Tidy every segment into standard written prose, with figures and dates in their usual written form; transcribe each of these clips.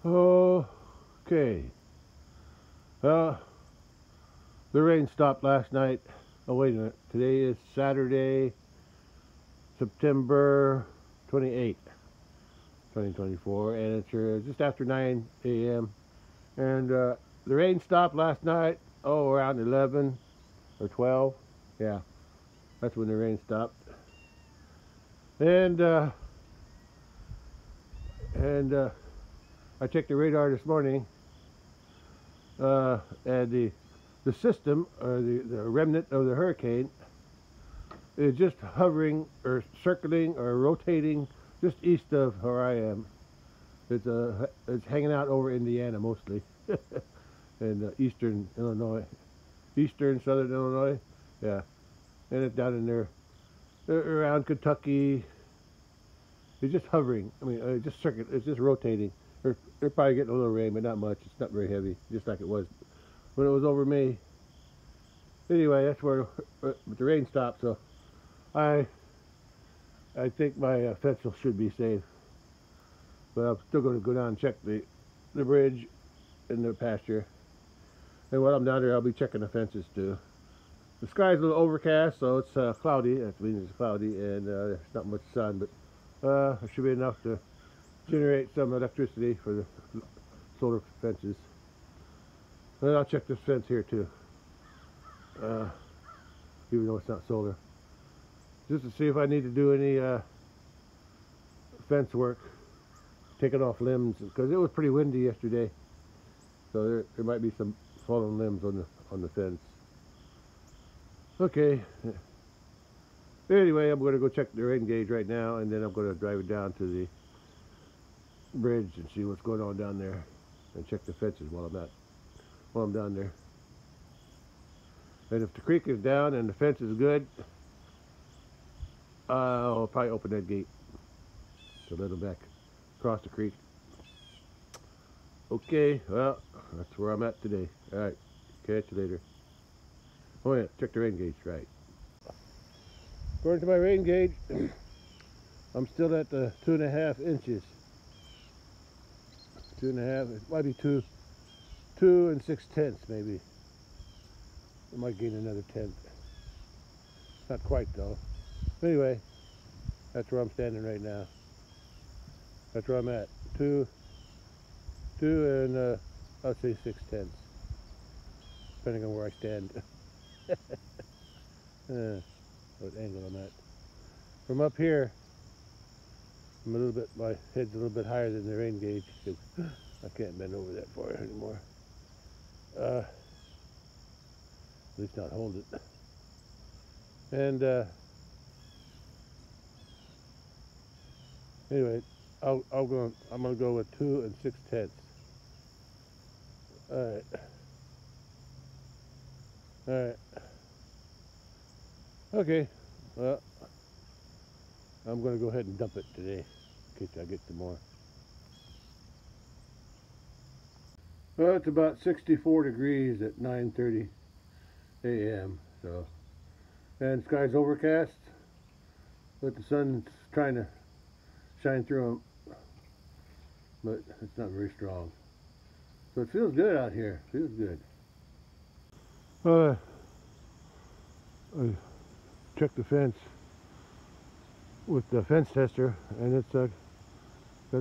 Okay. Uh, the rain stopped last night. Oh, wait a minute. Today is Saturday, September 28th, 2024, and it's just after 9 a.m. And the rain stopped last night, around 11 or 12. Yeah, that's when the rain stopped. And I checked the radar this morning, and the system, or the remnant of the hurricane, is just hovering or circling or rotating just east of where I am. It's hanging out over Indiana mostly, and eastern Illinois, eastern southern Illinois, yeah, and it's down in there around Kentucky. It's just hovering. I mean, just circuit. It's just rotating. They're probably getting a little rain, but not much. It's not very heavy, just like it was when it was over me. Anyway, that's where the rain stopped. So I think my fence should be safe. But I'm still going to go down and check the bridge and the pasture. And while I'm down there, I'll be checking the fences too. The sky's a little overcast, so it's cloudy. That means it's cloudy, and there's not much sun, but it should be enough to generate some electricity for the solar fences. And I'll check this fence here too, even though it's not solar, just to see if I need to do any fence work, taking off limbs, because it was pretty windy yesterday, so there might be some fallen limbs on the fence. Okay. Anyway, I'm going to go check the rain gauge right now, and then I'm going to drive it down to the bridge and see what's going on down there, and check the fences while I'm down there. And if the creek is down and the fence is good, I'll probably open that gate to let them back across the creek. Okay, well, that's where I'm at today. All right, catch you later. Oh yeah, check the rain gauge, right. According to my rain gauge, I'm still at the 2.5 inches. 2.5, it might be 2 6/10 maybe. I might gain another tenth. Not quite though. Anyway, that's where I'm standing right now. That's where I'm at. 2 and I'll say 6/10, depending on where I stand. What angle I'm at. From up here, I'm my head's a little bit higher than the rain gauge, because I can't bend over that far anymore. At least not hold it. And anyway, I'm gonna go with 2 6/10. All right. Okay. Well, I'm gonna go ahead and dump it today, in case I get some more. Well, it's about 64 degrees at 9:30 a.m. So, and sky's overcast, but the sun's trying to shine through them, but it's not very strong. So it feels good out here. Feels good. I checked the fence with the fence tester, and it's got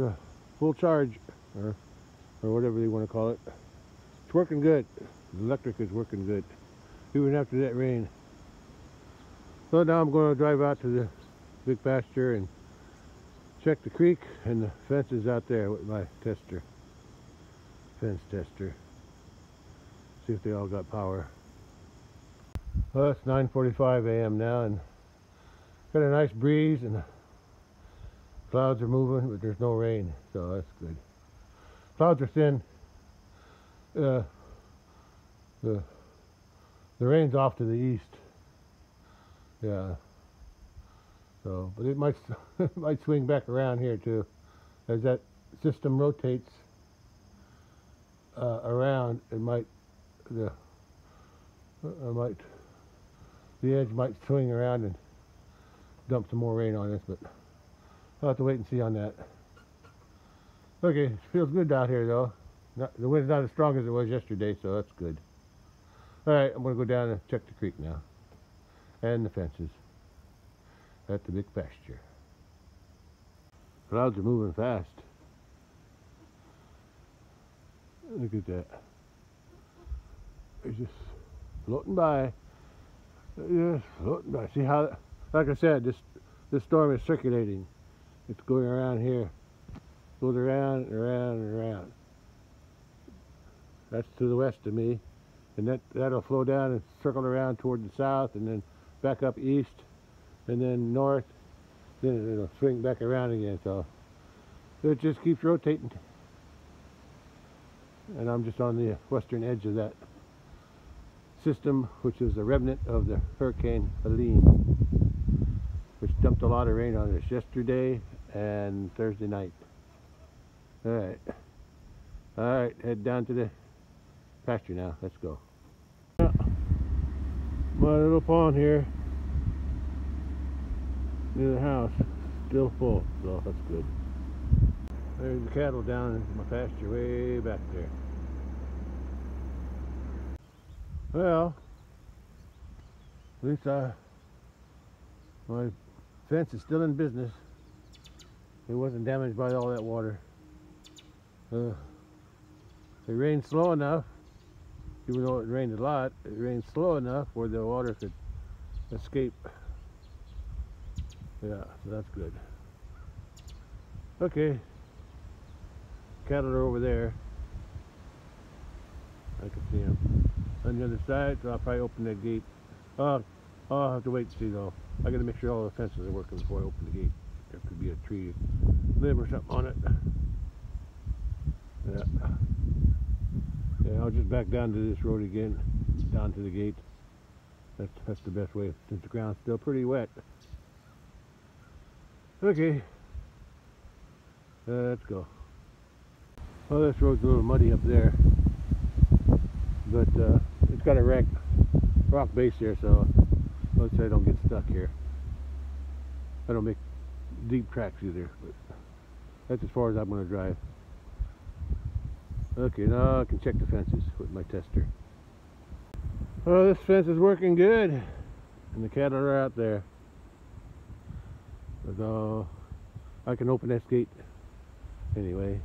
a full charge, or whatever you want to call it. It's working good. The electric is working good, even after that rain. So now I'm going to drive out to the big pasture and check the creek and the fences out there with my fence tester. See if they all got power. Well, it's 9:45 a.m. now, and got a nice breeze, and the clouds are moving, but there's no rain, so that's good. Clouds are thin. The rain's off to the east. Yeah. So, but it might might swing back around here too, as that system rotates around. It might the edge might swing around and dump some more rain on us, but I'll have to wait and see on that. Okay, it feels good out here though. The wind's not as strong as it was yesterday, so that's good. Alright, I'm going to go down and check the creek now. And the fences. At the big pasture. Clouds are moving fast. Look at that. They're just floating by. Just floating by. See how, like I said, this storm is circulating. It's going around here. Goes around and around and around. That's to the west of me. And that'll flow down and circle around toward the south and then back up east and then north. Then it'll swing back around again. So it just keeps rotating. And I'm just on the western edge of that system, which is a remnant of the Hurricane Helene, which dumped a lot of rain on us yesterday and Thursday night. Alright, head down to the pasture now. Let's go. My little pond here near the house, still full, so that's good. There's the cattle down in my pasture way back there. Well, at least my fence is still in business. It wasn't damaged by all that water. It rained slow enough, even though it rained a lot, it rained slow enough where the water could escape. Yeah, so that's good. Okay, cattle are over there. I can see them on the other side, so I'll probably open that gate. I'll have to wait and see though. I gotta make sure all the fences are working before I open the gate. There could be a tree limb or something on it. Yeah, I'll just back down to this road again, down to the gate. That's the best way, since the ground's still pretty wet. Okay, let's go. Well, this road's a little muddy up there, but it's got a rock base here, so let's say I don't get stuck here. I don't make deep tracks either, but that's as far as I'm going to drive. Okay, now I can check the fences with my tester. Oh, this fence is working good, and the cattle are out there. So I can open this gate anyway.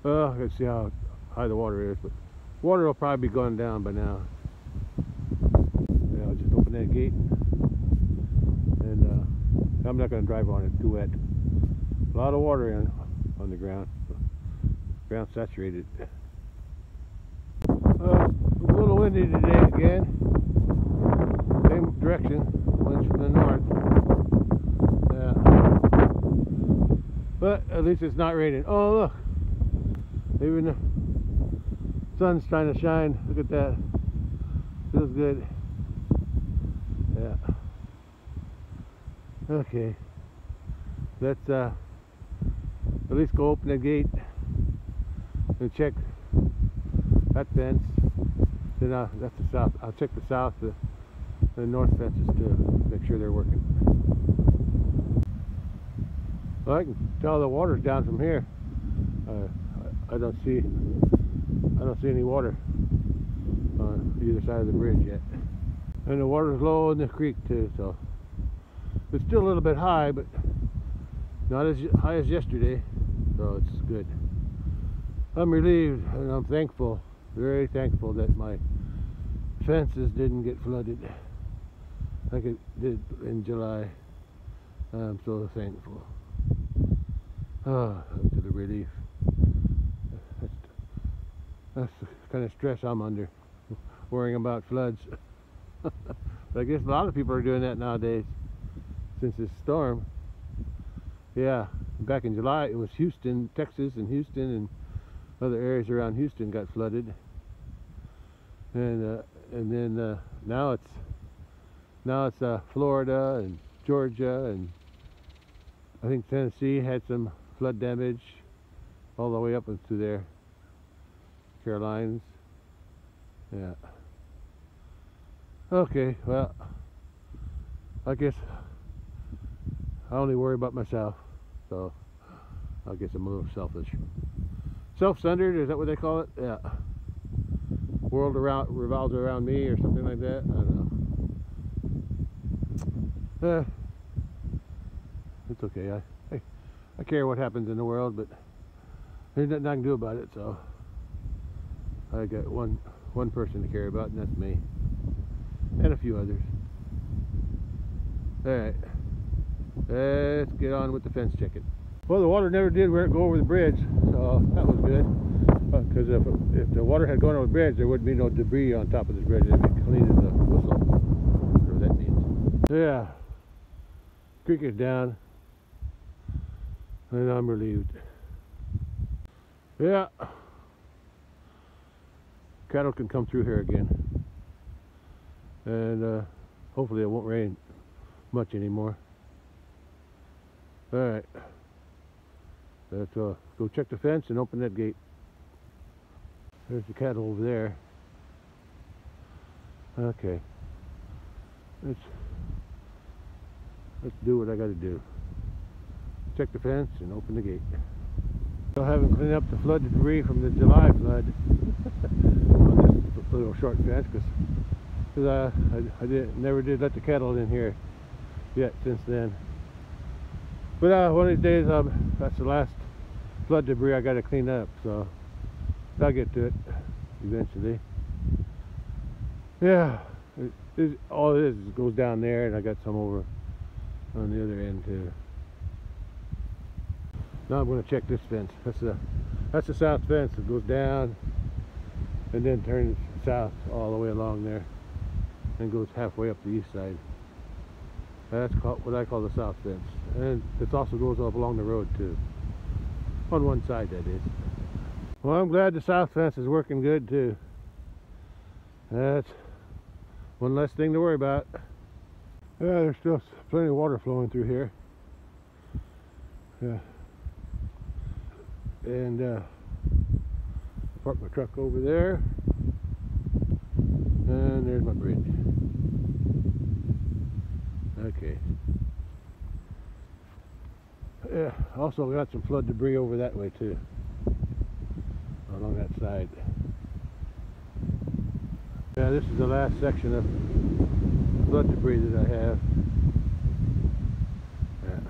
Well, let's see how high the water is, but water will probably be going down by now. Yeah, I'll just open that gate, and I'm not going to drive on it, too wet. A lot of water on the ground. Ground saturated. A little windy today again. Same direction, winds from the north. Yeah. But at least it's not raining. Oh look, even the sun's trying to shine. Look at that. Feels good. Yeah. Okay. Let's at least go open the gate and check that fence. Then that's the south. I'll check the south, the north fences to make sure they're working. Well, I can tell the water's down from here. I don't see any water on either side of the bridge yet, and the water's low in the creek too. So it's still a little bit high, but not as high as yesterday. So it's good. I'm relieved and I'm thankful, very thankful that my fences didn't get flooded like it did in July. I'm so thankful. Oh, that's a relief. That's the kind of stress I'm under, worrying about floods. But I guess a lot of people are doing that nowadays since this storm. Yeah, back in July it was Houston, Texas, and Houston and other areas around Houston got flooded, and then now it's Florida and Georgia, and I think Tennessee had some flood damage all the way up into there, Carolinas. Yeah. Okay, well, I guess I only worry about myself, so I guess I'm a little selfish. Self-centered, is that what they call it? Yeah. World revolves around me or something like that. I don't know. It's okay. I care what happens in the world, but there's nothing I can do about it, so I got one person to care about, and that's me. And a few others. Alright. Let's get on with the fence checking. Well, the water never did go over the bridge, so that was good. Because if the water had gone over the bridge, there would be no debris on top of the bridge. It'd be clean as a whistle. Whatever that means. Yeah. Creek is down. And I'm relieved. Yeah. Cattle can come through here again. And hopefully it won't rain much anymore. Alright. Let's go check the fence and open that gate. There's the cattle over there. Okay. Let's do what I gotta do. Check the fence and open the gate. Still haven't cleaned up the flood debris from the July flood on this little short fence because I never did let the cattle in here yet since then. But one of these days, that's the last flood debris I got to clean up, so I'll get to it eventually. Yeah, all it is goes down there, and I got some over on the other end too. Now I'm going to check this fence. That's the south fence that goes down and then turns south all the way along there and goes halfway up the east side. That's what I call the south fence, and it also goes up along the road too, on one side that is. Well, I'm glad the south fence is working good too. That's one less thing to worry about. Yeah, there's still plenty of water flowing through here. Yeah. And park my truck over there, and there's my bridge. Okay. Yeah, also got some flood debris over that way too, along that side. Yeah, this is the last section of flood debris that I have. Yeah.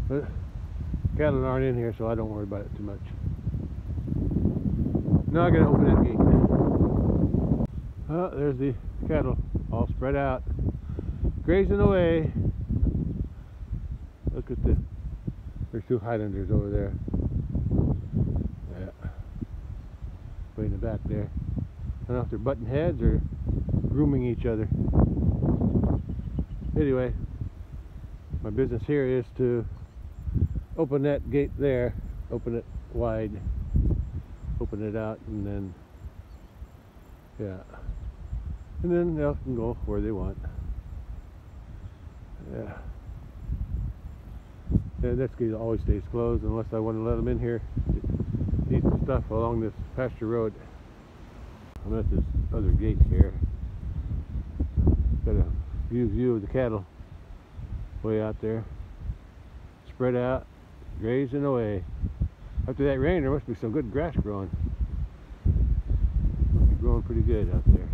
But cattle aren't in here, so I don't worry about it too much. Now I gotta open that gate. Oh, there's the cattle all spread out, grazing away. Look at there's two Highlanders over there. Yeah. Way in the back there. I don't know if they're butting heads or grooming each other. Anyway, my business here is to open that gate there, open it wide, open it out, and then, yeah. And then they can go where they want. Yeah. And this gate always stays closed unless I want to let them in here to eat the stuff along this pasture road. I'm at this other gate here. Got a view of the cattle way out there, spread out, grazing away. After that rain, there must be some good grass growing. Must be growing pretty good out there.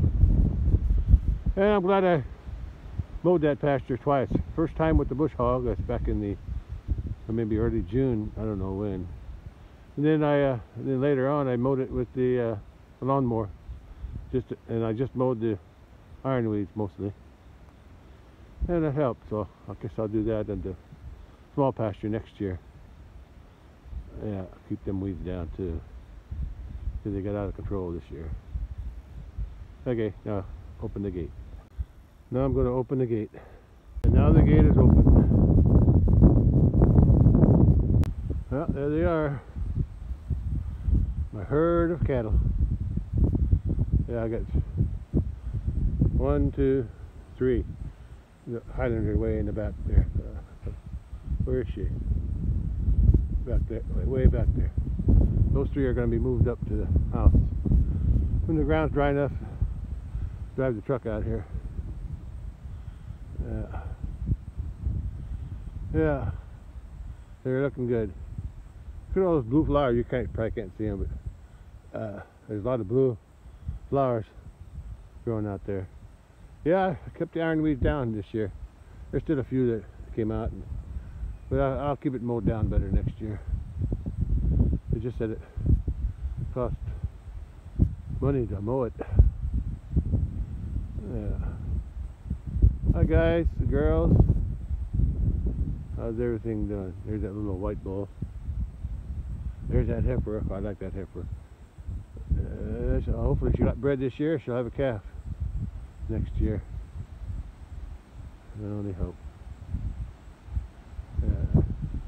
And I'm glad I mowed that pasture twice. First time with the bush hog, that's back in the maybe early June, I don't know when. And then then later on I mowed it with the lawnmower. And I just mowed the ironweeds mostly. And it helped, so I guess I'll do that in the small pasture next year. Yeah, keep them weeds down too, because they got out of control this year. Okay, now open the gate. Now I'm going to open the gate. And now the gate is open. Well, there they are. My herd of cattle. Yeah, I got 1, 2, 3. The Highlander way in the back there. Where is she? Back there, way back there. Those 3 are going to be moved up to the house. When the ground's dry enough, drive the truck out here. Yeah. They're looking good. Look at all those blue flowers. You probably can't see them, but there's a lot of blue flowers growing out there. Yeah, I kept the ironweed down this year. There's still a few that came out, but I'll keep it mowed down better next year. They just said it cost money to mow it. Yeah. Hi guys, the girls. How's everything doing? There's that little white bull. There's that heifer. I like that heifer. So hopefully she got bred this year. She'll have a calf next year. I only hope.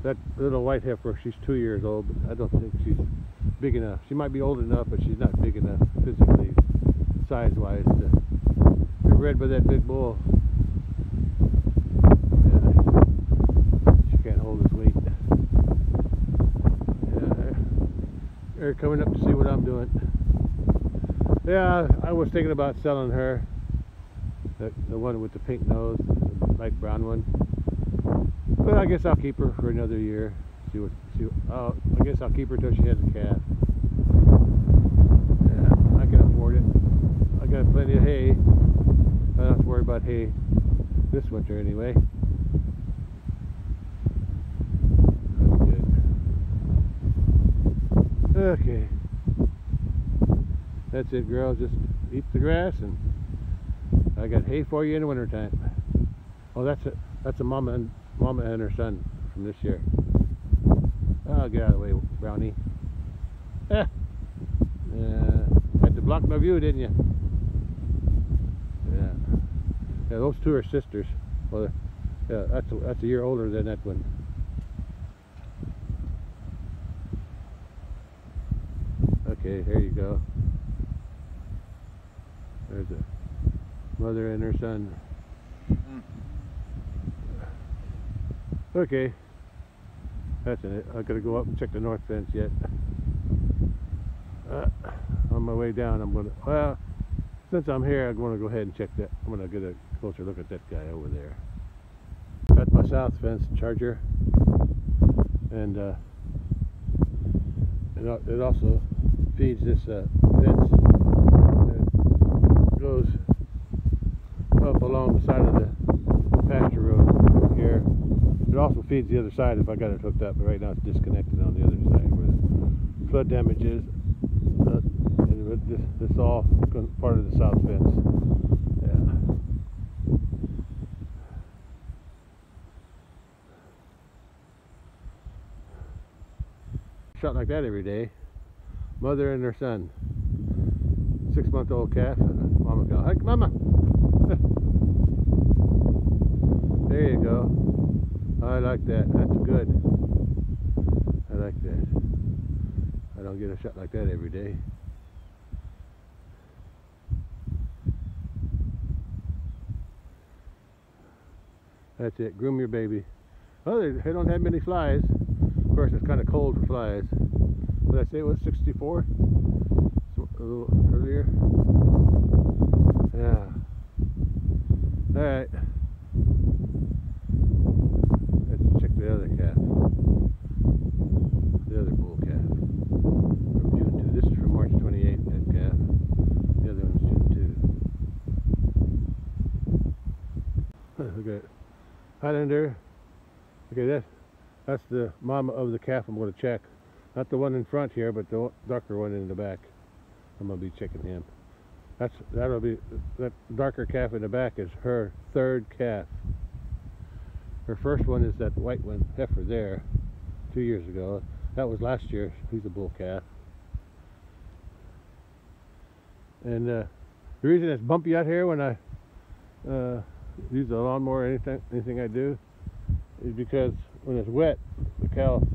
That little white heifer, she's 2 years old, but I don't think she's big enough. She might be old enough, but she's not big enough physically, size-wise, to be bred by that big bull. She can't hold his weight. They're coming up to see what I'm doing. Yeah, I was thinking about selling her. The one with the pink nose, the light brown one. But I guess I'll keep her for another year. I guess I'll keep her till she has a calf. Yeah, I can afford it. I got plenty of hay. I don't have to worry about hay this winter anyway. That's good. Okay. That's it, girls. Just eat the grass, and I got hay for you in the wintertime. Oh, that's a mama and her son from this year. Oh, get out of the way, Brownie. Had to block my view, didn't you? Yeah, those two are sisters. Well, yeah, that's a year older than that one. Okay, here you go. There's a mother and her son. Okay, that's it. I gotta go up and check the north fence yet. On my way down, well, since I'm here, I'm gonna go ahead and check that. I'm gonna get a closer look at that guy over there. That's my south fence charger, and it also feeds this fence that goes up along the side of the pasture road here. It also feeds the other side if I got it hooked up, but right now it's disconnected on the other side where the flood damage is. And this all part of the south fence. Yeah. Shot like that every day. Mother and her son. 6-month-old calf and a mama cow. Hi, mama! There you go. I like that. That's good. I like that. I don't get a shot like that every day. That's it. Groom your baby. Oh, they don't have many flies. Of course, it's kind of cold for flies. What did I say it was? 64? So, a little earlier. Yeah. All right. The other calf, the other bull calf from June 2. This is from March 28th, that calf. The other one's June 2. Look at it. Highlander. Okay, that's the mama of the calf I'm going to check. Not the one in front here, but the darker one in the back. I'm going to be checking him. That'll be that darker calf in the back is her third calf. Her first one is that white one, heifer there, 2 years ago. That was last year. He's a bull calf. And the reason it's bumpy out here when I use the lawnmower or anything I do is because when it's wet, the cows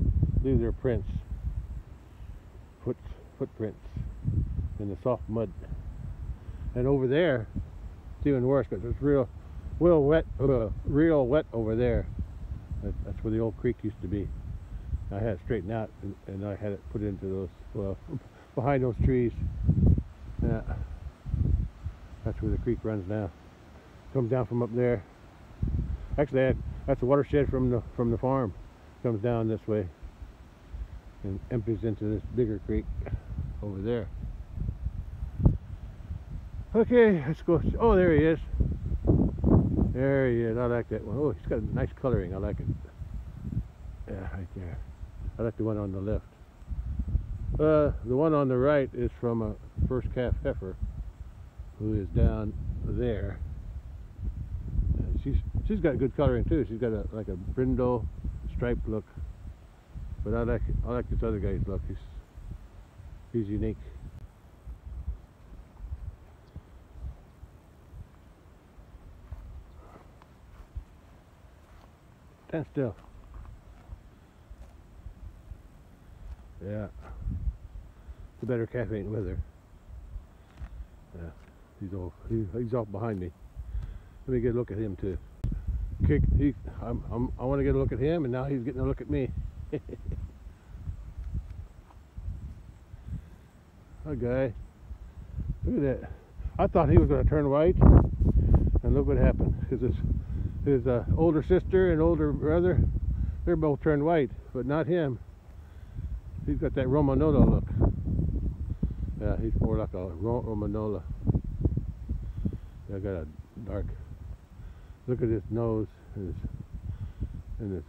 leave their prints, footprints in the soft mud. And over there, it's even worse because it's real wet over there. That's where the old creek used to be. I had it straightened out and I had it put into those, well, behind those trees. Yeah, that's where the creek runs now. Comes down from up there. Actually, that's a watershed from the farm. Comes down this way and empties into this bigger creek over there. Okay, let's go. Oh, there he is. There he is. I like that one. Oh, he's got a nice coloring. I like it. Yeah, right there. I like the one on the left. The one on the right is from a first calf heifer who is down there. And she's got good coloring too. She's got like a brindle striped look. But I like this other guy's look. He's unique. Stand still. Yeah. The better calf ain't with her. Yeah. He's off behind me. Let me get a look at him too. I want to get a look at him, and now he's getting a look at me. Okay. Look at that. I thought he was going to turn white, and look what happened. Because his older sister and older brother, they're both turned white, but not him. He's got that Romanola look. Yeah, he's more like a Romanola. I got a dark. Look at his nose and his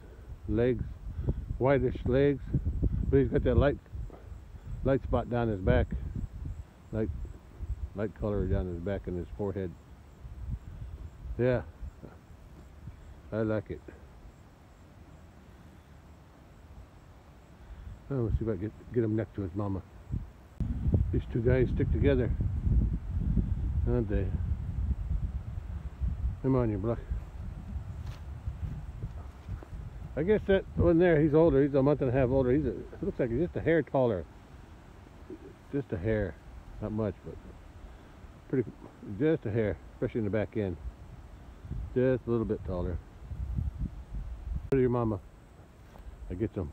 legs, whitish legs, but he's got that light spot down his back, light color down his back and his forehead. Yeah, I like it. Oh, let's see if I get him next to his mama. These two guys stick together, aren't they? Come on, you Buck. I guess that one there, he's older. He's a month and a half older. Looks like he's just a hair taller. Just a hair, not much, but pretty. Just a hair, especially in the back end. Just a little bit taller. Go to your mama. I get some.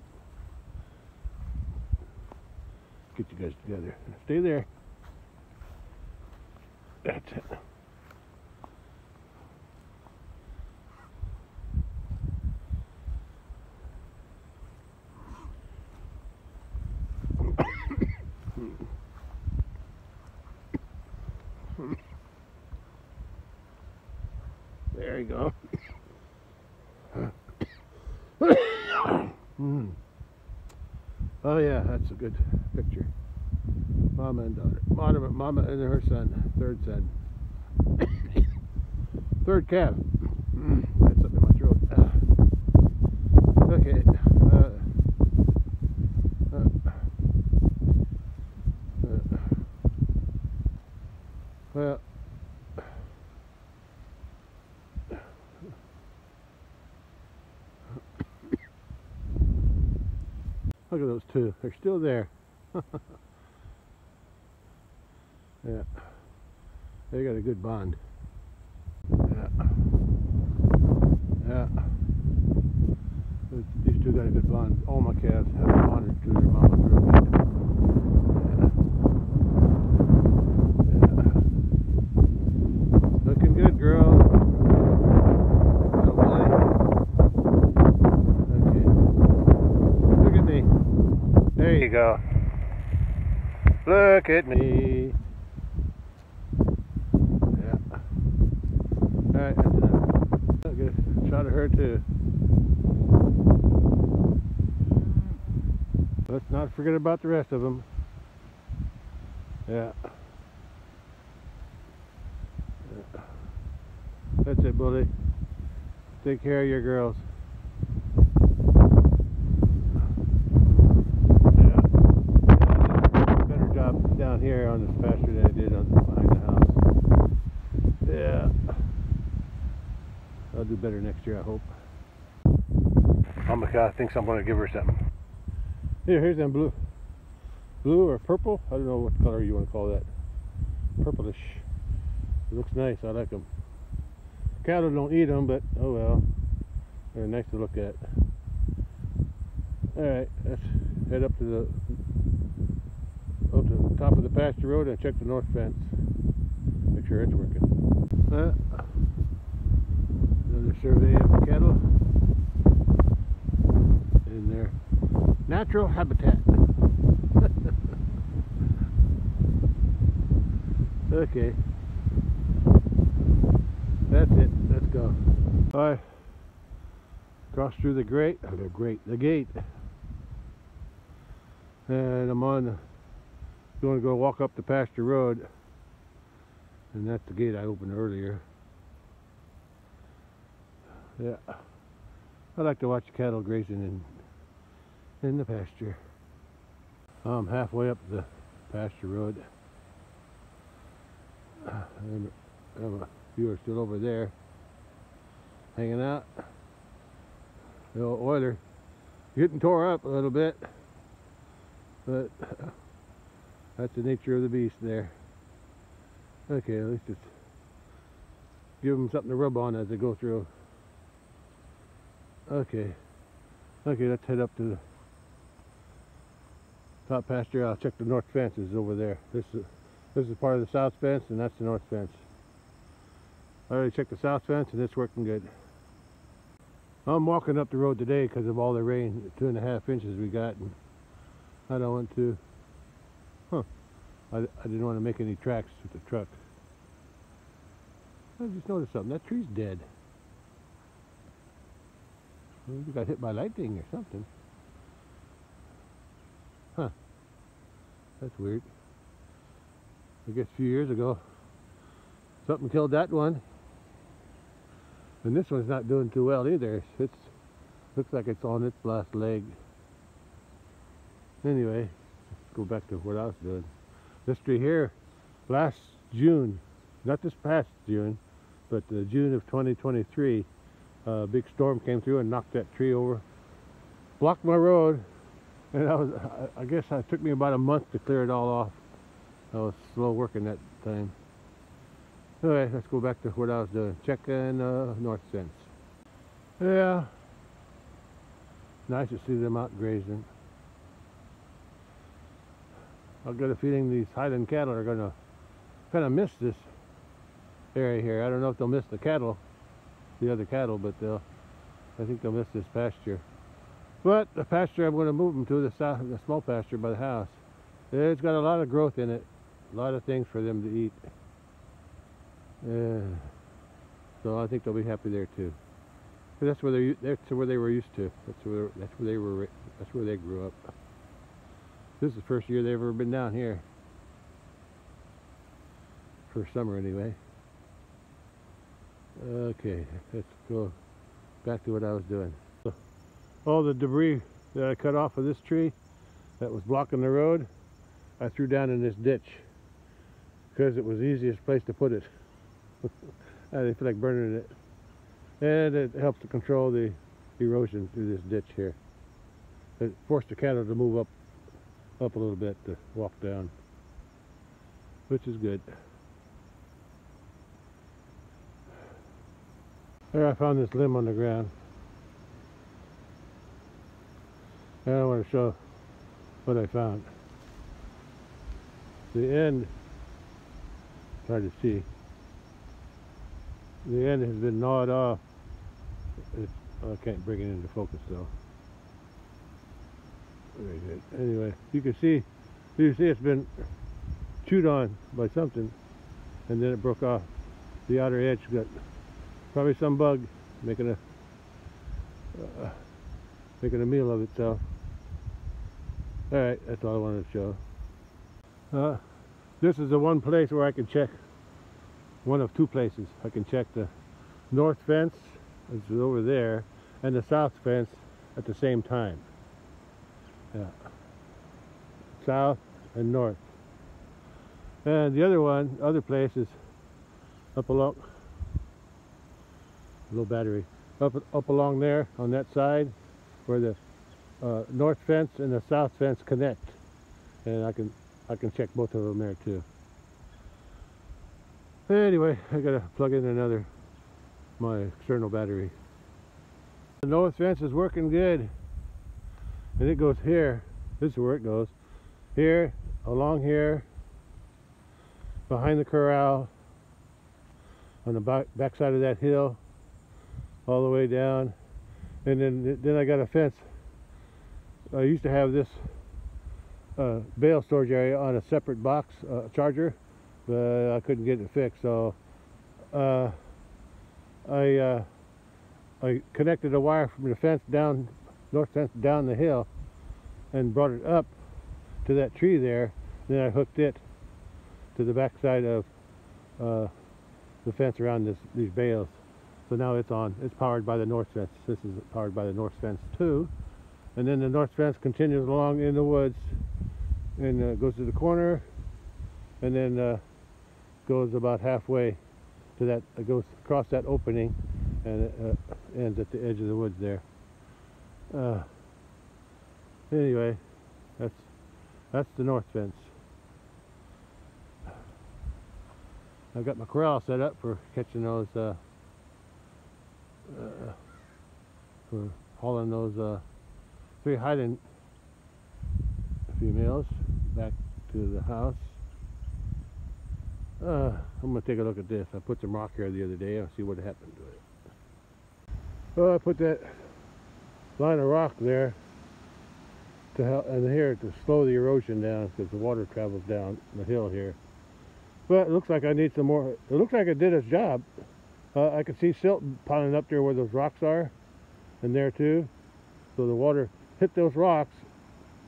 Get you guys together. Stay there. That's it. There you go. Oh yeah, that's a good picture. Mama and daughter. Mama and her son. Third son. Third calf. That's up in my throat. Okay. Well. Look at those two. They're still there. Yeah. They got a good bond. Yeah. Yeah. These two got a good bond. All my calves have bonded to their mamas real good. Yeah. Yeah. Looking good, girl. There you go. Look at me. Yeah. Alright, that's enough. I'll get a shot of her too. Let's not forget about the rest of them. Yeah. That's it, Bully. Take care of your girls. Down here on this pasture that I did behind the house. Yeah. I'll do better next year, I hope. Mama cow thinks I'm going to give her something. Here's them blue or purple. I don't know what color you want to call that. Purplish. It looks nice. I like them. Cattle don't eat them, but oh well. They're nice to look at. Alright, let's head up to the top of the pasture road and check the north fence. Make sure it's working. Another survey of the cattle. Natural habitat. Okay. That's it. Let's go. Alright. Cross through the gate. The gate. And I'm on going to go walk up the pasture road. And that's the gate I opened earlier. Yeah. I like to watch cattle grazing in the pasture. I'm halfway up the pasture road. And a few are still over there hanging out. The old oiler getting tore up a little bit, but that's the nature of the beast there. Okay, at least it's give them something to rub on as they go through. Okay, let's head up to the top pasture. I'll check the north fence is over there. This is part of the south fence, and that's the north fence. I already checked the south fence, and it's working good. I'm walking up the road today because of all the rain, 2.5 inches we got, and I don't want to. I didn't want to make any tracks with the truck. I just noticed something. That tree's dead. Maybe it got hit by lightning or something. Huh. That's weird. I guess a few years ago, something killed that one. And this one's not doing too well either. It looks like it's on its last leg. Anyway, let's go back to what I was doing. This tree here, last June, not this past June, but June of 2023, a big storm came through and knocked that tree over, blocked my road, and I guess it took me about a month to clear it all off. I was slow working that time. Anyway, let's go back to what I was doing, checking north fence. Yeah, nice to see them out grazing. I've got a feeling these Highland cattle are going to kind of miss this area here. I don't know if they'll miss the cattle, the other cattle, but I think they'll miss this pasture. But the pasture I'm going to move them to, the small pasture by the house. It's got a lot of growth in it, a lot of things for them to eat. So I think they'll be happy there too. That's where they were used to. That's where they grew up. This is the first year they've ever been down here. First summer anyway. Okay, let's go back to what I was doing. So, all the debris that I cut off of this tree that was blocking the road, I threw down in this ditch because it was the easiest place to put it. I didn't feel like burning it. And it helps to control the erosion through this ditch here. It forced the cattle to move up a little bit to walk down, which is good. There, I found this limb on the ground. And I want to show what I found. The end, hard to see. The end has been gnawed off. I can't bring it into focus though. Very good. Anyway, you can see it's been chewed on by something, and then it broke off. The outer edge got probably some bug making a meal of itself. All right, that's all I wanted to show. This is the one place where I can check. One of two places I can check the north fence, which is over there, and the south fence at the same time. Yeah. South and north. And the other place is up along, little battery, up along there on that side where the north fence and the south fence connect. And I can check both of them there too. Anyway, I gotta plug in my external battery. The north fence is working good. And it goes here. This is where it goes. Here, along here, behind the corral, on the back side of that hill, all the way down. And then I got a fence I used to have this bale storage area on a separate box charger, but I couldn't get it fixed, so I connected a wire from the fence down, north fence down the hill, and brought it up to that tree there. Then I hooked it to the back side of the fence around these bales. So now it's on. It's powered by the north fence. This is powered by the north fence too. And then the north fence continues along in the woods and goes to the corner, and then goes about halfway to that. It goes across that opening, and it ends at the edge of the woods there. Anyway, that's the north fence. I've got my corral set up for catching those, for hauling those 3 hiding females back to the house. I'm going to take a look at this. I put some rock here the other day. I'll see what happened to it. Well, I put that line of rock there to help, and here to slow the erosion down, because the water travels down the hill here. But it looks like I need some more. It looks like it did its job. I can see silt piling up there where those rocks are, and there too. So the water hit those rocks,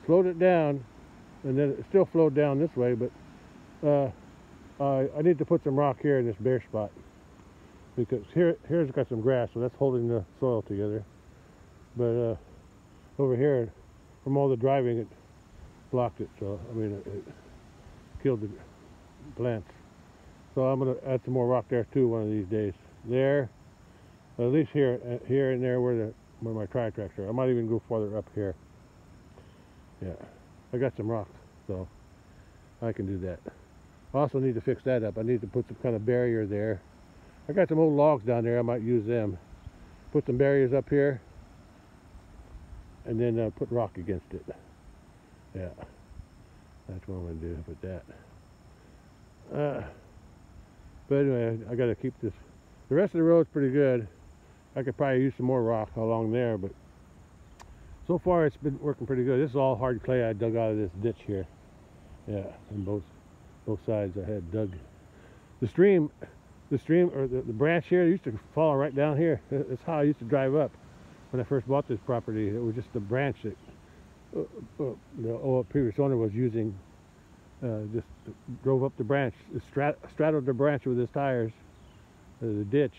slowed it down, and then it still flowed down this way. But I need to put some rock here in this bare spot, because here's got some grass, so that's holding the soil together. But over here, from all the driving, it blocked it. So I mean, it killed the plants. So I'm going to add some more rock there too one of these days. There, at least here and there where my tri tractor. I might even go farther up here. Yeah, I got some rock, so I can do that. I also need to fix that up. I need to put some kind of barrier there. I got some old logs down there. I might use them. Put some barriers up here, and then put rock against it. Yeah, that's what I'm going to do with that. But anyway, I got to keep this. The rest of the road's pretty good. I could probably use some more rock along there, but so far it's been working pretty good. This is all hard clay I dug out of this ditch here. Yeah, on both sides I had dug. The stream or the branch here used to fall right down here. That's how I used to drive up when I first bought this property. It was just a branch that the previous owner was using. Just drove up the branch, straddled the branch with his tires, the ditch.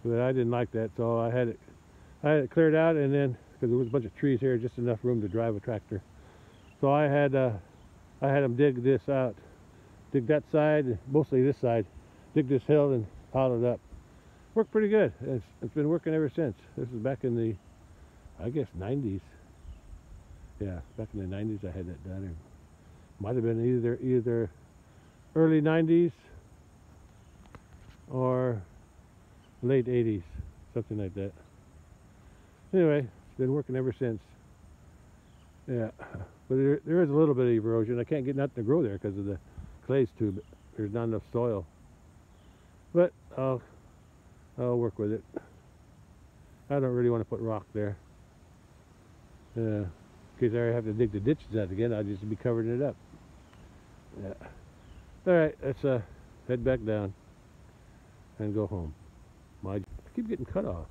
But I didn't like that, so I had it cleared out, and then because there was a bunch of trees here, just enough room to drive a tractor. So I had them dig this out, dig that side, mostly this side, dig this hill and pile it up. Worked pretty good. It's been working ever since. This is back in the, I guess, 90s. Yeah, back in the 90s I had that done. Might have been either early 90s or late 80s, something like that. Anyway, it's been working ever since. Yeah, but there is a little bit of erosion. I can't get nothing to grow there because of the clay's too. There's not enough soil. But I'll work with it. I don't really want to put rock there. In case I have to dig the ditches out again, I'll just be covering it up. Yeah. Alright, let's head back down and go home. I keep getting cut off.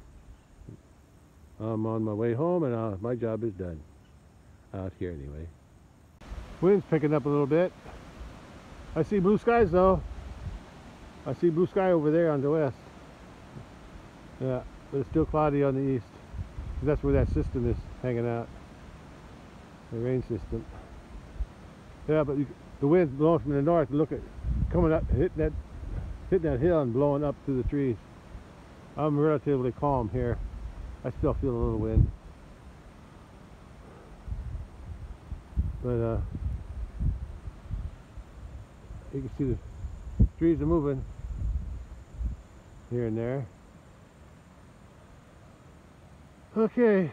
I'm on my way home, and my job is done. Out here anyway. Wind's picking up a little bit. I see blue skies though. I see blue sky over there on the west. Yeah, but it's still cloudy on the east. That's where that system is hanging out. The rain system. Yeah, but the wind's blowing from the north. Look at coming up, hitting that hill and blowing up through the trees. I'm relatively calm here. I still feel a little wind, but you can see the trees are moving here and there. Okay,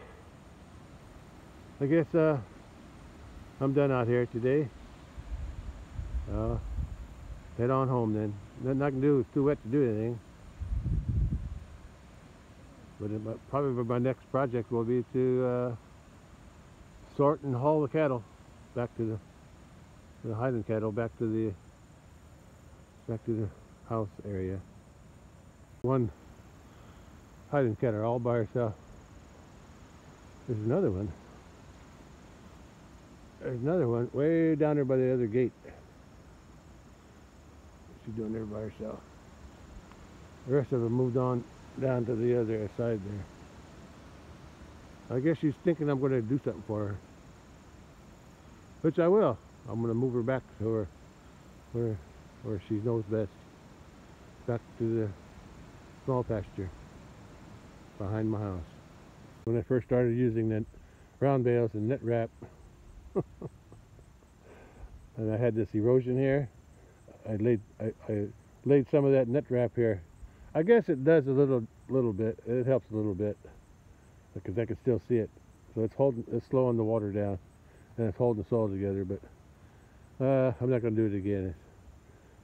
I guess I'm done out here today. Head on home then. Nothing I can do. It's too wet to do anything. But probably my next project will be to sort and haul the cattle back to the hiding cattle back to the house area. One hiding cattle all by herself. There's another one. There's another one way down there by the other gate. She's doing there by herself. The rest of them moved on down to the other side there. I guess she's thinking I'm going to do something for her, which I will. I'm going to move her back to where she knows best, back to the small pasture behind my house. When I first started using that round bales and net wrap, and I had this erosion here, I laid some of that net wrap here. I guess it does a little bit. It helps a little bit because I can still see it. So it's slowing the water down, and it's holding the soil together. But I'm not going to do it again.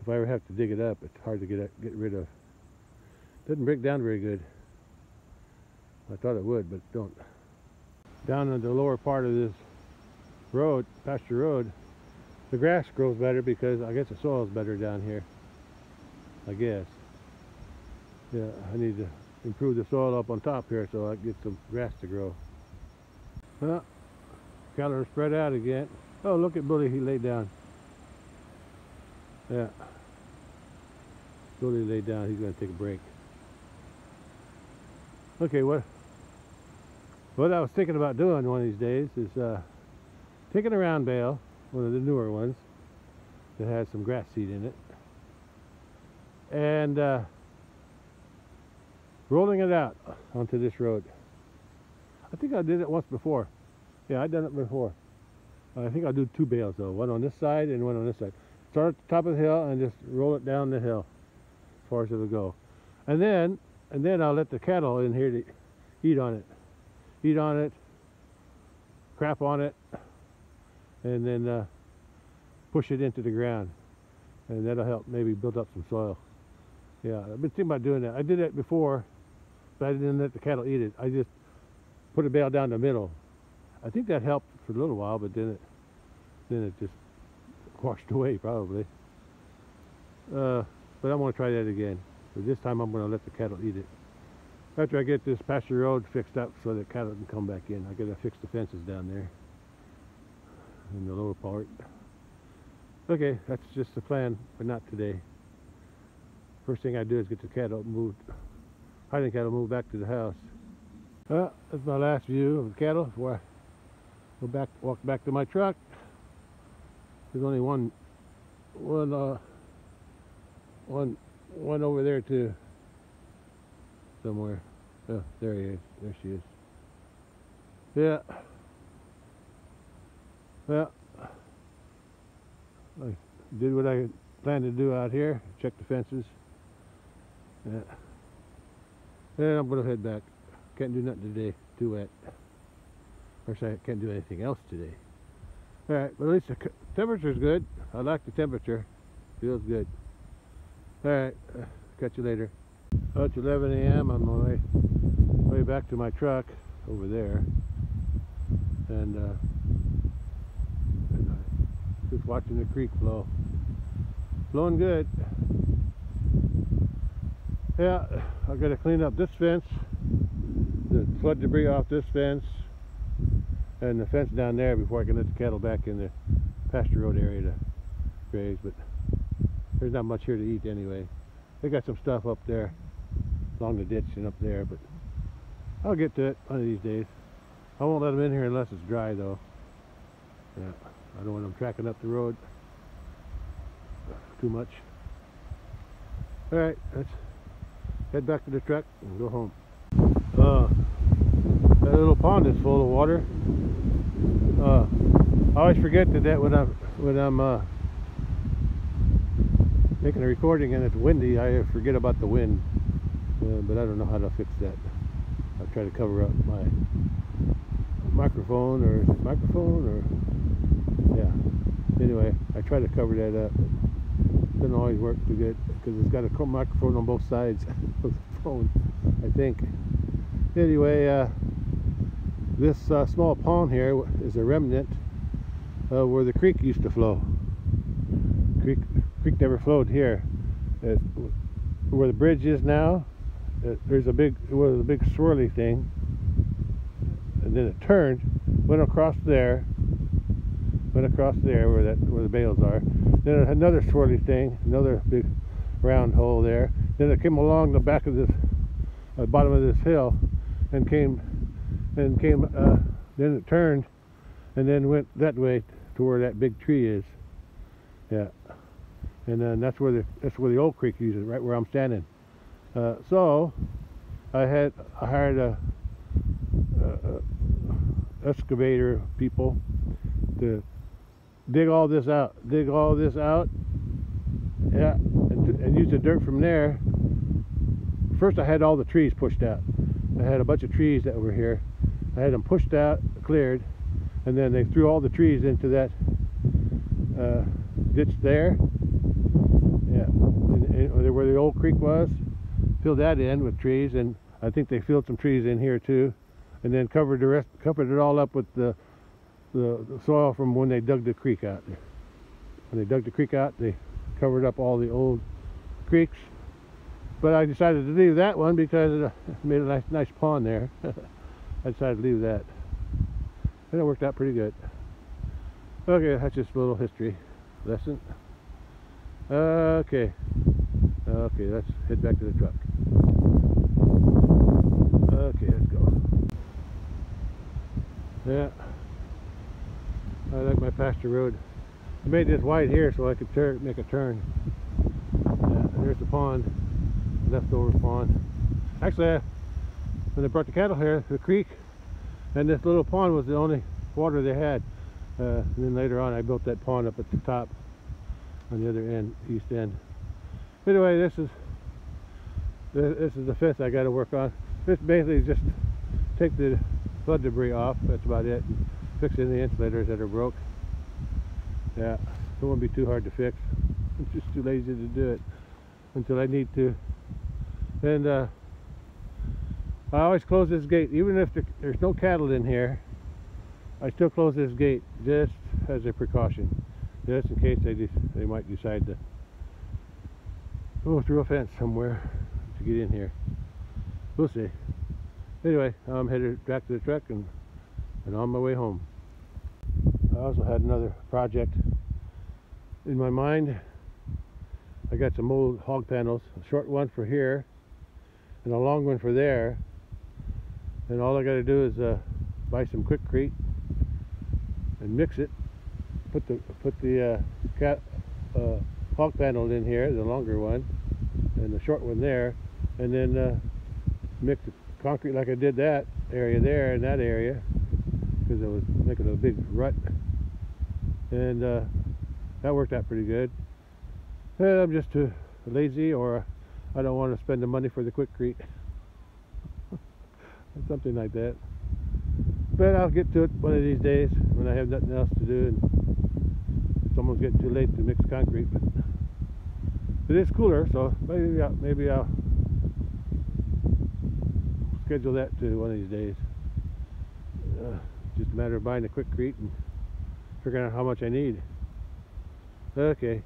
If I ever have to dig it up, it's hard to get rid of. It doesn't break down very good. I thought it would, but it don't. Down in the lower part of this road, pasture road, the grass grows better because I guess the soil is better down here. I guess. Yeah, I need to improve the soil up on top here so I can get some grass to grow. Well, cattle are spread out again. Oh, look at Bully, he laid down. Yeah. Bully laid down, he's going to take a break. Okay, what I was thinking about doing one of these days is taking a round bale, one of the newer ones that has some grass seed in it, and rolling it out onto this road. I think I did it once before. Yeah, I've done it before. I think I'll do 2 bales though, one on this side and one on this side. Start at the top of the hill and just roll it down the hill as far as it'll go. And then I'll let the cattle in here to eat on it, crap on it, and then push it into the ground. And that'll help maybe build up some soil. Yeah, I've been thinking about doing that. I did that before, but I didn't let the cattle eat it. I just put a bale down the middle. I think that helped for a little while, but then it just washed away probably. But I'm going to try that again. But this time I'm going to let the cattle eat it. After I get this pasture road fixed up so that cattle can come back in, I got to fix the fences down there in the lower part. Okay, that's just the plan, but not today. First thing I do is get the cattle moved, hiding cattle moved back to the house. Well, that's my last view of the cattle before I walk back to my truck. There's only one over there too, somewhere. Oh, there he is. There she is. Yeah. Well, I did what I planned to do out here. Check the fences. Yeah. And I'm gonna head back. Can't do nothing today. Too wet. Of course, I can't do anything else today. All right, but at least the temperature's good. I like the temperature. Feels good. All right, catch you later. Oh, it's 11 a.m. I'm on my way back to my truck over there, and just watching the creek flow. Flowing good. Yeah, I've got to clean up this fence, the flood debris off this fence, and the fence down there before I can let the cattle back in the pasture road area to graze. But there's not much here to eat anyway. They got some stuff up there along the ditch and up there, but I'll get to it one of these days. I won't let them in here unless it's dry though. Yeah, I don't want them tracking up the road too much. All right, let's head back to the truck and go home. That little pond is full of water. I always forget that when I'm making a recording and it's windy, I forget about the wind. But I don't know how to fix that. I'll try to cover up my microphone or yeah. Anyway, I try to cover that up. It doesn't always work too good because it's got a microphone on both sides of the phone, I think. Anyway, This small pond here is a remnant of where the creek used to flow. Creek never flowed here. Where the bridge is now, it was a big swirly thing, and then it turned, went across there where the bales are. Then another swirly thing, another big round hole there. Then it came along the back of this, bottom of this hill, and then it turned, and then went that way to where that big tree is. Yeah, and then that's where the old creek uses, right where I'm standing. So I hired a excavator people to dig all this out, yeah, and use the dirt from there. First I had all the trees pushed out. I had a bunch of trees that were here. I had them pushed out, cleared, and then they threw all the trees into that ditch there. Yeah, and where the old creek was, filled that in with trees, and I think they filled some trees in here too, and then covered it all up with the soil from when they dug the creek out. When they dug the creek out, they covered up all the old creeks. But I decided to leave that one because it made a nice pond there. I decided to leave that, and it worked out pretty good. Okay, that's just a little history lesson. Okay, let's head back to the truck. Okay, let's go. Yeah, I like my pasture road. I made this wide here so I could make a turn. Yeah, there's the pond, leftover pond. Actually, when they brought the cattle here, the creek and this little pond was the only water they had. And then later on I built that pond up at the top on the other end, east end. Anyway, this is the fence I got to work on. This basically just take the flood debris off, that's about it, and fix any insulators that are broke. Yeah, it won't be too hard to fix. I'm just too lazy to do it until I need to. And I always close this gate, even if there's no cattle in here. I still close this gate just as a precaution, just in case they might decide to go through a fence somewhere to get in here. We'll see. Anyway, I'm headed back to the truck and on my way home. I also had another project in my mind. I got some old hog panels, a short one for here and a long one for there, and all I got to do is buy some quickcrete and mix it, put the hog panel in here, the longer one, and the short one there, and then mix the concrete like I did that area there and that area, because it was making a big rut, and that worked out pretty good. And I'm just too lazy, or I don't want to spend the money for the quickcrete. Something like that. But I'll get to it one of these days when I have nothing else to do and someone's getting too late to mix concrete. But it is cooler, so maybe I'll schedule that to one of these days. Just a matter of buying the quickcrete and figuring out how much I need. Okay,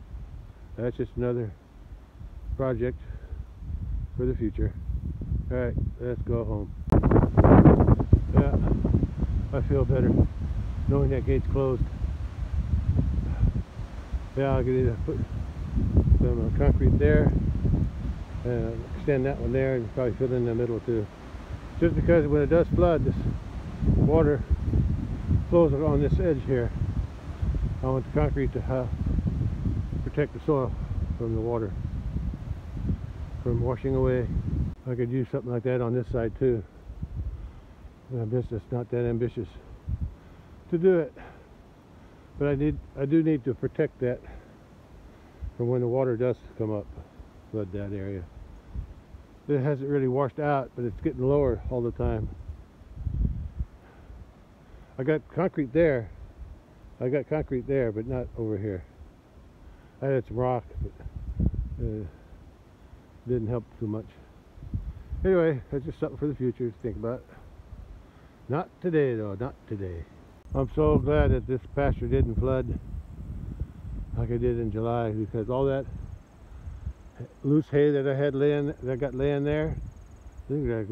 that's just another project for the future. Alright, let's go home. Yeah, I feel better knowing that gate's closed. Yeah, I could either put some concrete there and extend that one there and probably fill in the middle too. Just because when it does flood, this water flows on this edge here. I want the concrete to protect the soil from the water from washing away. I could use something like that on this side too. I'm just not that ambitious to do it, but I do need to protect that from when the water does come up, flood that area. It hasn't really washed out, but it's getting lower all the time. I got concrete there, but not over here. I had some rock, but didn't help too much. Anyway, that's just something for the future to think about. Not today though, not today. I'm so glad that this pasture didn't flood like it did in July, because all that loose hay that I got laying there, I think like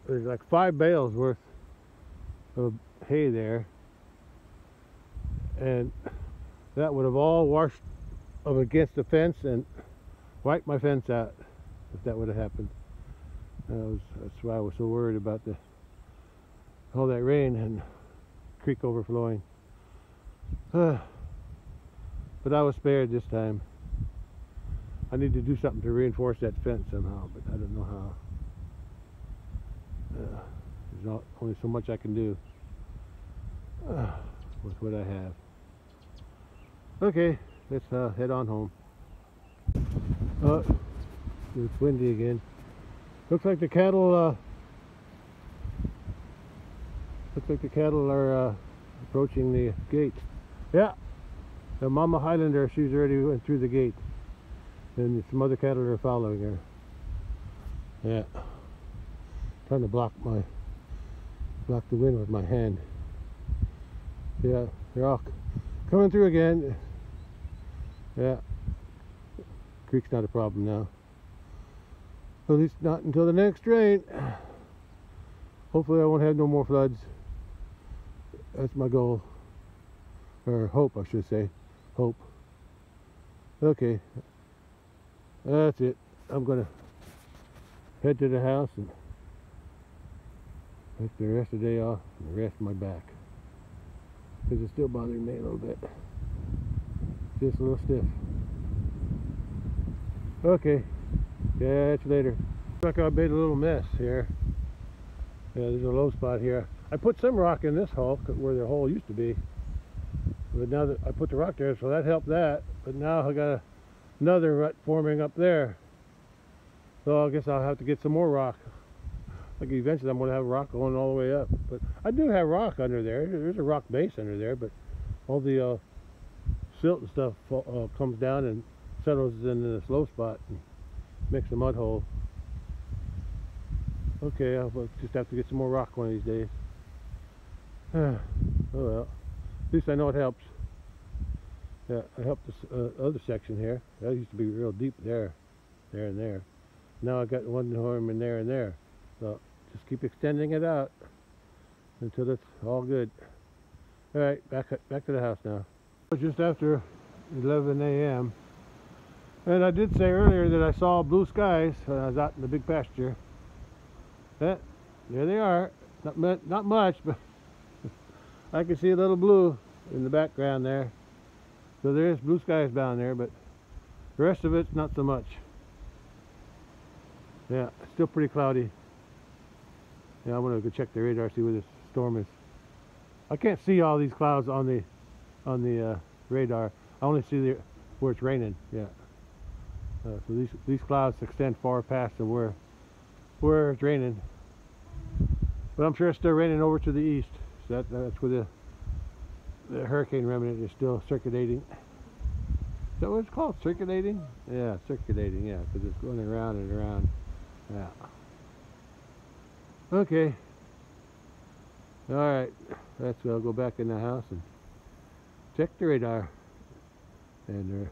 there's like 5 bales worth of hay there, and that would have all washed up against the fence and wiped my fence out if that would have happened. That's why I was so worried about all that rain and creek overflowing. But I was spared this time. I need to do something to reinforce that fence somehow, but I don't know how. There's only so much I can do with what I have. Okay, let's head on home. It's windy again. Looks like the cattle are approaching the gate. Yeah, the Mama Highlander, she's already went through the gate, and some other cattle are following her. Yeah, trying to block the wind with my hand. Yeah, they're all coming through again. Yeah, creek's not a problem now. At least not until the next rain. Hopefully I won't have no more floods. That's my goal. Or hope, I should say. Hope. Okay. That's it. I'm gonna head to the house and take the rest of the day off and rest my back, because it's still bothering me a little bit. Just a little stiff. Okay. Catch you later. Looks like I made a little mess here. Yeah, there's a low spot here. I put some rock in this hole where the hole used to be, but now that I put the rock there, so that helped that. But now I got another rut forming up there, so I guess I'll have to get some more rock. Like eventually I'm going to have rock going all the way up. But I do have rock under there. There's a rock base under there, but all the silt and stuff comes down and settles into this low spot and makes a mud hole. Okay, I'll just have to get some more rock one of these days. Oh well, at least I know it helps. Yeah, it helped this other section here. That used to be real deep there, and there. Now I got one arm in there and there. So just keep extending it out until it's all good. All right, back to the house now. Just after 11 a.m. and I did say earlier that I saw blue skies when I was out in the big pasture. Yeah, there they are. Not much, but I can see a little blue in the background there. So there is blue skies down there, but the rest of it's not so much. Yeah, it's still pretty cloudy. Yeah, I'm gonna go check the radar, see where this storm is. I can't see all these clouds on the radar. I only see where it's raining. Yeah. So these clouds extend far past to where it's raining. But I'm sure it's still raining over to the east. So that's where the hurricane remnant is still circulating. Is that what it's called? Circulating? Yeah, circulating, yeah, because it's going around and around. Yeah. Okay. Alright. I'll go back in the house and check the radar and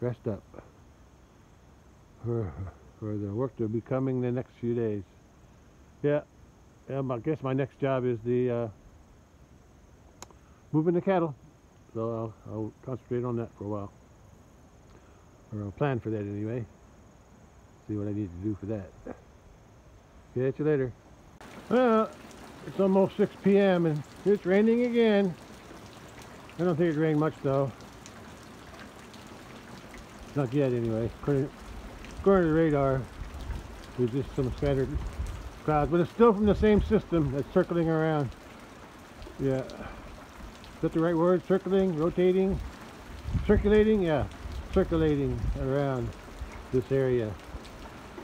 rest up for the work to be coming the next few days. Yeah. I guess my next job is the moving the cattle. So I'll concentrate on that for a while. Or I'll plan for that anyway. See what I need to do for that. Catch you later. Well, it's almost 6 p.m. and it's raining again. I don't think it rained much though. Not yet anyway. According to the radar, there's just some scattered clouds, but it's still from the same system that's circling around. Yeah. Is that the right word? Circling, rotating, circulating? Yeah, circulating around this area.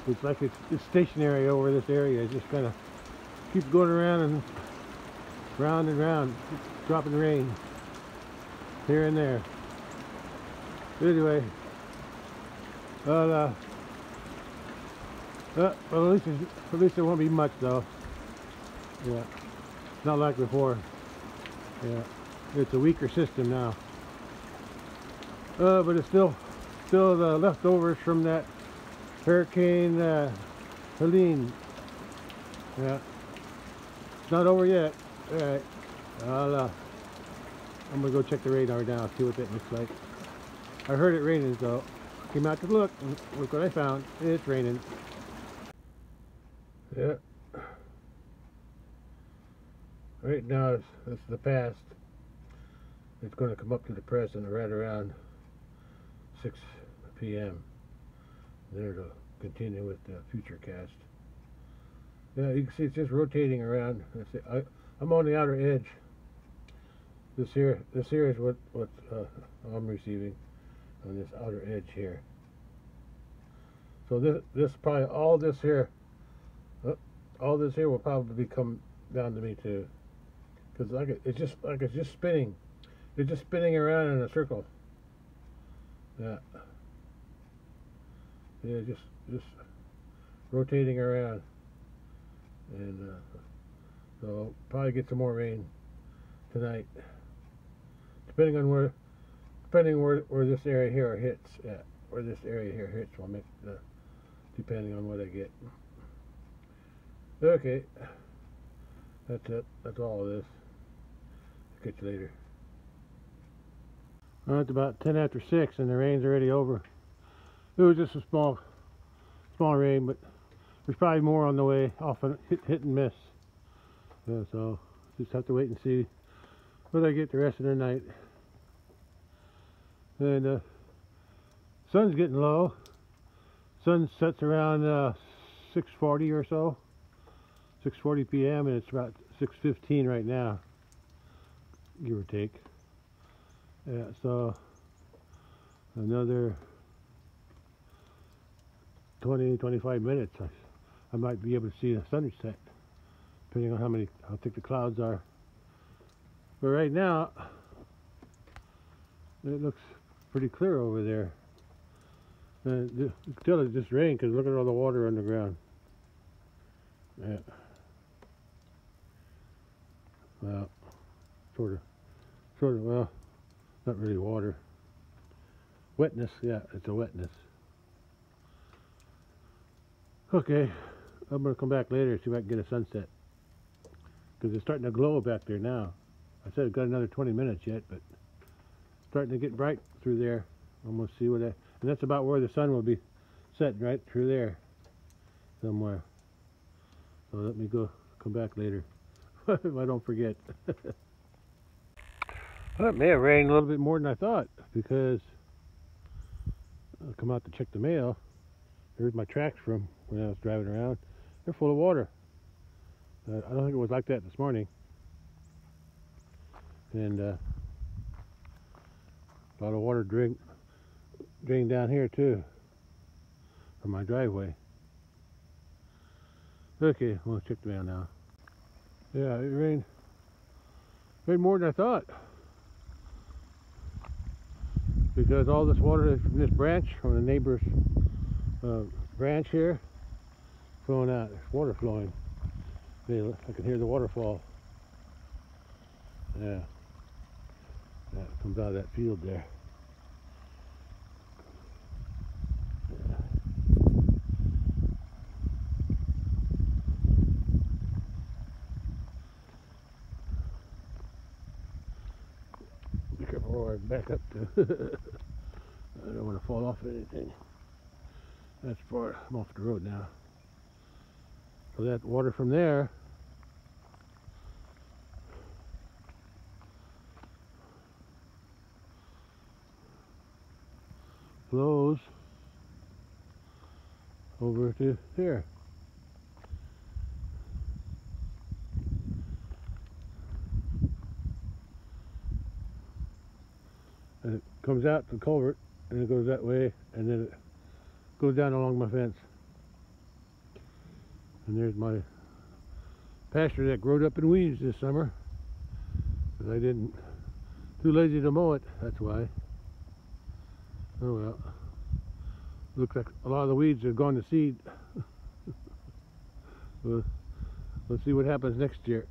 It's like it's stationary over this area. It just kind of keeps going around and round, dropping rain here and there. Anyway, well, at least there won't be much though. Yeah, not like before. Yeah, it's a weaker system now. But it's still the leftovers from that Hurricane Helene. Yeah, it's not over yet. All right, I'm gonna go check the radar now, see what that looks like. I heard it raining, so came out to look, and look what I found. It's raining. Yeah. Right now, it's the past. It's going to come up to the present right around 6 p.m. There to continue with the future cast. Yeah, you can see it's just rotating around. I'm on the outer edge. This here is what I'm receiving on this outer edge here. So this probably all this here will probably come down to me too, because it's just spinning. It's just spinning around in a circle. Yeah, just rotating around, and so I'll probably get some more rain tonight, depending where this area here hits. Yeah, where this area here hits will make depending on what I get. Okay, that's it. That's all of this. Catch you later. Well, it's about 10 after 6 and the rain's already over. It was just a small rain, but there's probably more on the way, often hit and miss. Yeah, so just have to wait and see what I get the rest of the night. And sun's getting low. Sun sets around 6:40 or so, 6:40 p.m. and it's about 6:15 right now, give or take. Yeah, so another 20-25 minutes I might be able to see the sunset, depending on how thick the clouds are. But right now it looks pretty clear over there. And you can tell it just rained because look at all the water on the ground. Yeah. Well, sort of, well, not really water. Wetness, yeah, it's a wetness. Okay, I'm going to come back later and see if I can get a sunset, because it's starting to glow back there now. I said I've got another 20 minutes yet, but it's starting to get bright through there. I'm going to see and that's about where the sun will be setting, right through there somewhere. So let me come back later if I don't forget. Well, it may have rained a little bit more than I thought, because I come out to check the mail. There's my tracks from when I was driving around. They're full of water. I don't think it was like that this morning. And a lot of water drained down here too from my driveway. Okay, I'm gonna check the mail now. Yeah, it rained more than I thought, because all this water from this branch, from the neighbor's branch here, flowing out. There's water flowing. I can hear the waterfall. Yeah, that comes out of that field there. Yeah. Be careful where I back up to. I don't want to fall off anything. That's far. I'm off the road now. So that water from there flows over to here. And it comes out the culvert, and it goes that way, and then it goes down along my fence. And there's my pasture that growed up in weeds this summer, because I too lazy to mow it, that's why. Oh well, looks like a lot of the weeds have gone to seed. Let's see what happens next year.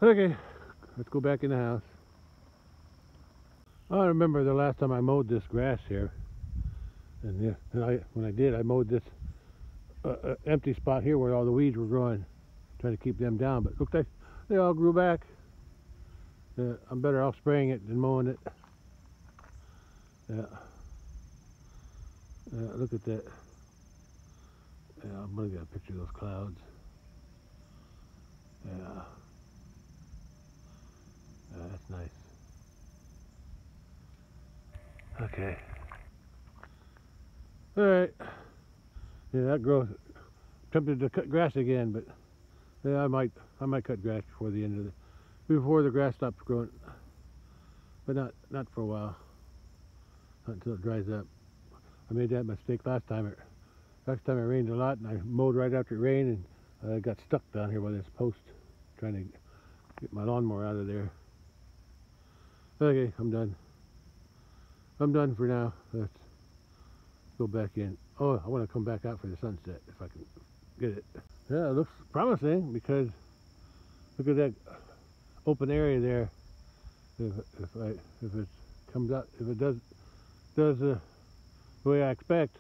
Okay, let's go back in the house. I remember the last time I mowed this grass here, and yeah, when I did, I mowed this empty spot here where all the weeds were growing, trying to keep them down. But it looked like they all grew back. I'm better off spraying it than mowing it. Yeah. Look at that. Yeah, I'm gonna get a picture of those clouds. Yeah. That's nice. Okay. Alright. Yeah, that growth. Tempted to cut grass again, but yeah, I might cut grass before the end of before the grass stops growing. But not for a while. Not until it dries up. I made that mistake last time. Last time it rained a lot, and I mowed right after it rained, and I got stuck down here by this post, trying to get my lawnmower out of there. Okay, I'm done. I'm done for now. Let's go back in. Oh, I want to come back out for the sunset if I can get it. Yeah, it looks promising because look at that open area there. If it comes out, if it does the way I expect,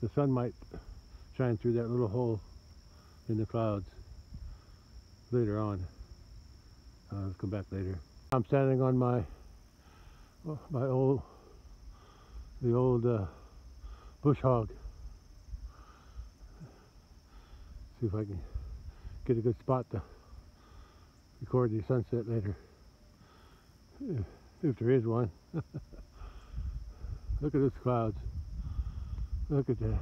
the sun might shine through that little hole in the clouds later on. Let's come back later. I'm standing on the old bush hog. See if I can get a good spot to record the sunset later, if there is one. Look at those clouds. Look at that.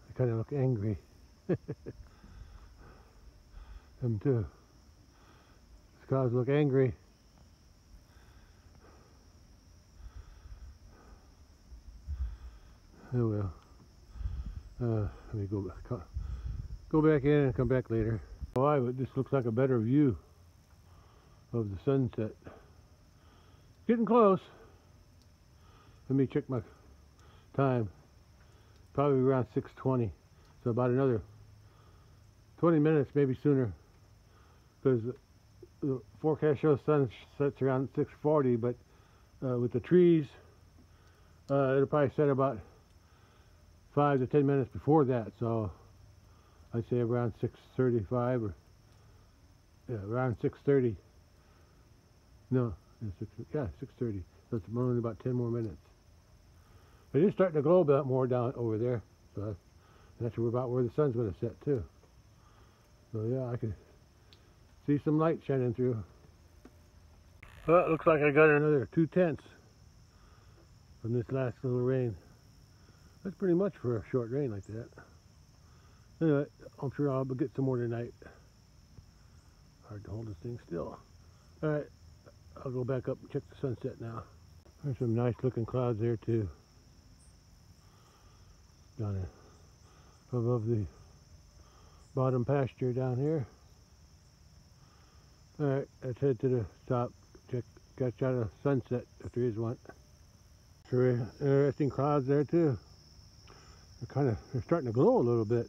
They kind of look angry. Them too. These clouds look angry. Oh well. Let me go back in and come back later. Why? But this looks like a better view of the sunset. Getting close. Let me check my time. Probably around 6:20. So about another 20 minutes, maybe sooner. Because the forecast shows sun sets around 6:40, but with the trees, it'll probably set about 5 to 10 minutes before that. So I'd say around 6:35 or around 6:30. No, 6:30. So it's only about 10 more minutes. It is starting to glow a bit more down over there. So that's about where the sun's going to set too. So yeah, I can see some light shining through. Well, it looks like I got another 2/10 from this last little rain. That's pretty much for a short rain like that. Anyway, I'm sure I'll get some more tonight. Hard to hold this thing still. Alright, I'll go back up and check the sunset now. There's some nice looking clouds there too. Down there above the bottom pasture down here. Alright, let's head to the top. Catch out a sunset if there is one. Sure, interesting clouds there too. They're starting to glow a little bit.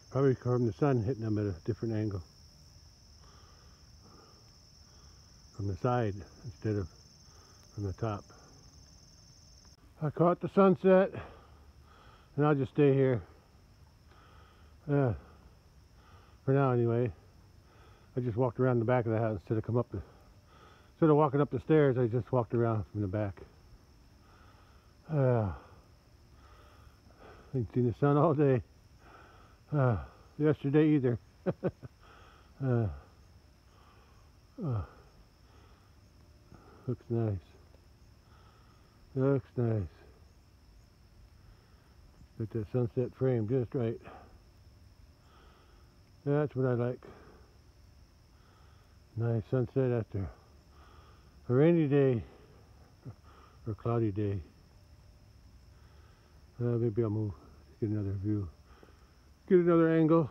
Probably from the sun hitting them at a different angle. From the side instead of from the top. I caught the sunset and I'll just stay here. For now anyway. I just walked around the back of the house instead of walking up the stairs. I just walked around from the back. I ain't seen the sun all day. Yesterday either. Looks nice. Looks nice. Got that sunset frame just right. That's what I like. Nice sunset after a rainy day or cloudy day. Maybe I'll move, get another view. Get another angle.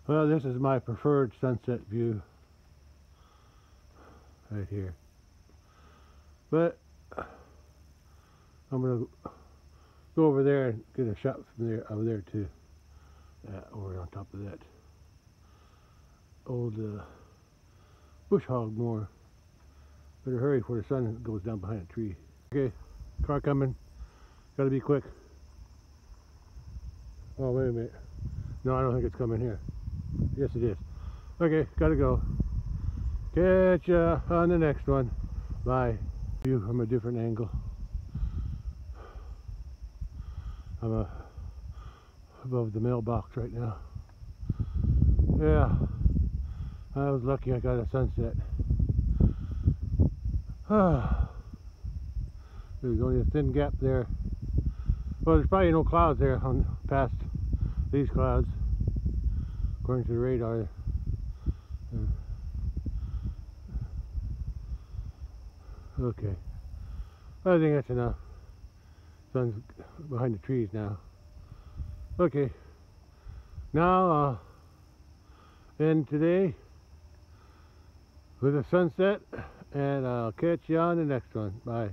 Well, this is my preferred sunset view. Right here. But I'm going to go over there and get a shot from there, over there too. Over on top of that old bush hog more. Better hurry before the sun goes down behind a tree. Okay, car coming. Gotta be quick. Oh, wait a minute. No, I don't think it's coming here. Yes, it is. Okay, gotta go. Catch ya on the next one. Bye. View from a different angle. I'm above the mailbox right now. Yeah, I was lucky I got a sunset. There's only a thin gap there. Well, there's probably no clouds there on past these clouds, according to the radar. Okay, I think that's enough. Sun's behind the trees now. Okay, now I'll end today with a sunset, and I'll catch you on the next one. Bye.